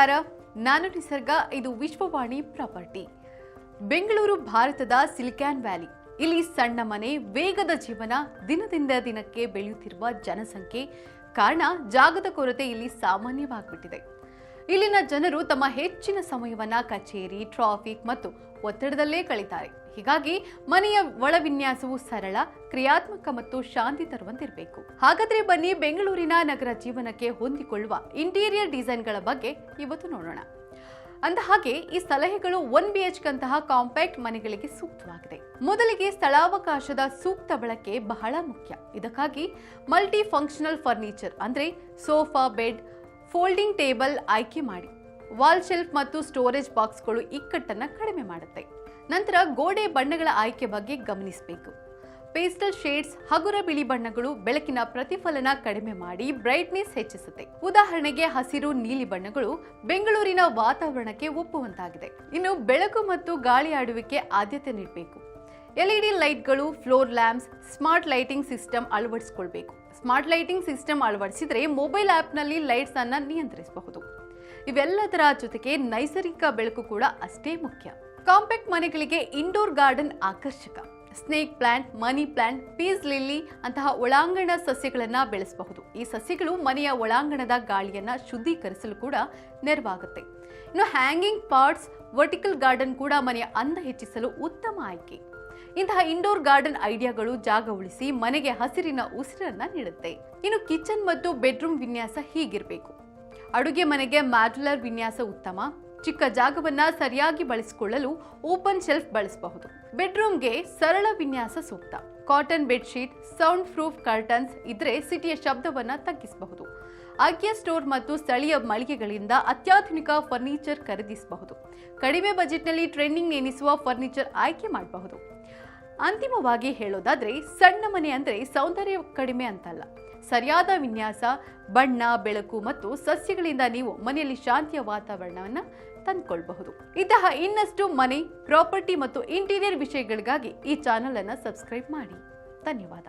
ನಮಸ್ಕಾರ, ನಾನು ನಿಸರ್ಗ. ಇದು ವಿಶ್ವವಾಣಿ ಪ್ರಾಪರ್ಟಿ. ಬೆಂಗಳೂರು ಭಾರತದ ಸಿಲಿಕಾನ್ ವ್ಯಾಲಿ. ಇಲ್ಲಿ ಸಣ್ಣ ಮನೆ, ವೇಗದ ಜೀವನ, ದಿನದಿಂದ ದಿನಕ್ಕೆ ಬೆಳೆಯುತ್ತಿರುವ ಜನಸಂಖ್ಯೆ ಕಾರಣ ಜಾಗದ ಕೊರತೆ ಇಲ್ಲಿ ಸಾಮಾನ್ಯವಾಗಿಬಿಟ್ಟಿದೆ. ಇಲ್ಲಿನ ಜನರು ತಮ್ಮ ಹೆಚ್ಚಿನ ಸಮಯವನ್ನ ಕಚೇರಿ, ಟ್ರಾಫಿಕ್ ಮತ್ತು ಒತ್ತಡದಲ್ಲೇ ಕಳೀತಾರೆ. ಹೀಗಾಗಿ ಮನೆಯ ಒಳ ವಿನ್ಯಾಸವು ಸರಳ, ಕ್ರಿಯಾತ್ಮಕ ಮತ್ತು ಶಾಂತಿ ತರುವಂತಿರಬೇಕು. ಹಾಗಾದ್ರೆ ಬನ್ನಿ, ಬೆಂಗಳೂರಿನ ನಗರ ಜೀವನಕ್ಕೆ ಹೊಂದಿಕೊಳ್ಳುವ ಇಂಟೀರಿಯರ್ ಡಿಸೈನ್ಗಳ ಬಗ್ಗೆ ಇವತ್ತು ನೋಡೋಣ. ಅಂದಹಾಗೆ ಈ ಸಲಹೆಗಳು 1 BHK ಅಂತಹ ಕಾಂಪ್ಯಾಕ್ಟ್ ಮನೆಗಳಿಗೆ ಸೂಕ್ತವಾಗಿದೆ. ಮೊದಲಿಗೆ ಸ್ಥಳಾವಕಾಶದ ಸೂಕ್ತ ಬಳಕೆ ಬಹಳ ಮುಖ್ಯ. ಇದಕ್ಕಾಗಿ ಮಲ್ಟಿ ಫಂಕ್ಷನಲ್ ಫರ್ನಿಚರ್ ಅಂದ್ರೆ ಸೋಫಾ, ಬೆಡ್, ಫೋಲ್ಡಿಂಗ್ ಟೇಬಲ್ ಆಯ್ಕೆ ಮಾಡಿ. ವಾಲ್ ಶೆಲ್ಫ್ ಮತ್ತು ಸ್ಟೋರೇಜ್ ಬಾಕ್ಸ್ಗಳು ಇಕ್ಕಟ್ಟನ್ನು ಕಡಿಮೆ ಮಾಡುತ್ತೆ. ನಂತರ ಗೋಡೆ ಬಣ್ಣಗಳ ಆಯ್ಕೆ ಬಗ್ಗೆ ಗಮನಿಸಬೇಕು. ಪೇಸ್ಟಲ್ ಶೇಡ್ಸ್, ಹಗುರ ಬಿಳಿ ಬಣ್ಣಗಳು ಬೆಳಕಿನ ಪ್ರತಿಫಲನ ಕಡಿಮೆ ಮಾಡಿ ಬ್ರೈಟ್ನೆಸ್ ಹೆಚ್ಚಿಸುತ್ತೆ. ಉದಾಹರಣೆಗೆ ಹಸಿರು, ನೀಲಿ ಬಣ್ಣಗಳು ಬೆಂಗಳೂರಿನ ವಾತಾವರಣಕ್ಕೆ ಒಪ್ಪುವಂತಾಗಿದೆ. ಇನ್ನು ಬೆಳಕು ಮತ್ತು ಗಾಳಿ ಆಡುವಿಕೆ ಆದ್ಯತೆ ನೀಡಬೇಕು. LED ಲೈಟ್ಗಳು, floor lamps, smart lighting system ಅಳವಡಿಸಿಕೊಳ್ಬೇಕು. ಸ್ಮಾರ್ಟ್ ಲೈಟಿಂಗ್ ಸಿಸ್ಟಮ್ ಅಳವಡಿಸಿದ್ರೆ ಮೊಬೈಲ್ ಆಪ್ನಲ್ಲಿ ಲೈಟ್ಸ್ ಅನ್ನ ನಿಯಂತ್ರಿಸಬಹುದು. ಇವೆಲ್ಲದರ ಜೊತೆಗೆ ನೈಸರ್ಗಿಕ ಬೆಳಕು ಕೂಡ ಅಷ್ಟೇ ಮುಖ್ಯ. ಕಾಂಪ್ಯಾಕ್ಟ್ ಮನೆಗಳಿಗೆ ಇಂಡೋರ್ ಗಾರ್ಡನ್ ಆಕರ್ಷಕ. Snake plant, money plant, peace lily ಅಂತಹ ಒಳಾಂಗಣ ಸಸ್ಯಗಳನ್ನ ಬೆಳೆಸಬಹುದು. ಈ ಸಸ್ಯಗಳು ಮನೆಯ ಒಳಾಂಗಣದ ಗಾಳಿಯನ್ನ ಶುದ್ಧೀಕರಿಸಲು ಕೂಡ ನೆರವಾಗುತ್ತೆ. ಇನ್ನು ಹ್ಯಾಂಗಿಂಗ್ ಪಾಟ್ಸ್, ವರ್ಟಿಕಲ್ ಗಾರ್ಡನ್ ಕೂಡ ಮನೆಯ ಅಂದ ಹೆಚ್ಚಿಸಲು ಉತ್ತಮ ಆಯ್ಕೆ. ಇಂತಹ ಇಂಡೋರ್ ಗಾರ್ಡನ್ ಐಡಿಯಾಗಳು ಜಾಗ ಉಳಿಸಿ ಮನೆಗೆ ಹಸಿರಿನ ಉಸಿರನ್ನ ನೀಡುತ್ತೆ. ಇನ್ನು ಕಿಚನ್ ಮತ್ತು ಬೆಡ್ರೂಮ್ ವಿನ್ಯಾಸ ಹೀಗಿರಬೇಕು. ಅಡುಗೆ ಮನೆಗೆ ಮಾಡ್ಯುಲರ್ ವಿನ್ಯಾಸ ಉತ್ತಮ. ಚಿಕ್ಕ ಜಾಗವನ್ನ ಸರಿಯಾಗಿ ಬಳಸಿಕೊಳ್ಳಲು ಓಪನ್ ಶೆಲ್ಫ್ ಬಳಸಬಹುದು. ಬೆಡ್ರೂಮ್ಗೆ ಸರಳ ವಿನ್ಯಾಸ ಸೂಕ್ತ. Cotton bedsheet, sound proof curtains ಇದ್ರೆ ಸಿಟಿಯ ಶಬ್ದವನ್ನ ತಗ್ಗಿಸಬಹುದು. ಐಕಿಯಾ ಸ್ಟೋರ್ ಮತ್ತು ಸ್ಥಳೀಯ ಮಳಿಗೆಗಳಿಂದ ಅತ್ಯಾಧುನಿಕ ಫರ್ನಿಚರ್ ಖರೀದಿಸಬಹುದು. ಕಡಿಮೆ ಬಜೆಟ್ನಲ್ಲಿ ಟ್ರೆಂಡಿಂಗ್ ಎನಿಸುವ ಫರ್ನಿಚರ್ ಆಯ್ಕೆ ಮಾಡಬಹುದು. ಅಂತಿಮವಾಗಿ ಹೇಳೋದಾದ್ರೆ, ಸಣ್ಣ ಮನೆ ಅಂದ್ರೆ ಸೌಂದರ್ಯ ಕಡಿಮೆ ಅಂತಲ್ಲ, ಸರಿಯಾದ ವಿನ್ಯಾಸ, ಬಣ್ಣ, ಬೆಳಕು ಮತ್ತು ಸಸ್ಯಗಳಿಂದ ನೀವು ಮನೆಯಲ್ಲಿ ಶಾಂತಿಯ ವಾತಾವರಣವನ್ನು ತಂದುಕೊಳ್ಳಬಹುದು. ಇಂತಹ ಇನ್ನಷ್ಟು ಮನೆ, ಪ್ರಾಪರ್ಟಿ ಮತ್ತು ಇಂಟೀರಿಯರ್ ವಿಷಯಗಳಿಗಾಗಿ ಈ ಚಾನೆಲ್ ಅನ್ನು ಸಬ್ಸ್ಕ್ರೈಬ್ ಮಾಡಿ. ಧನ್ಯವಾದ.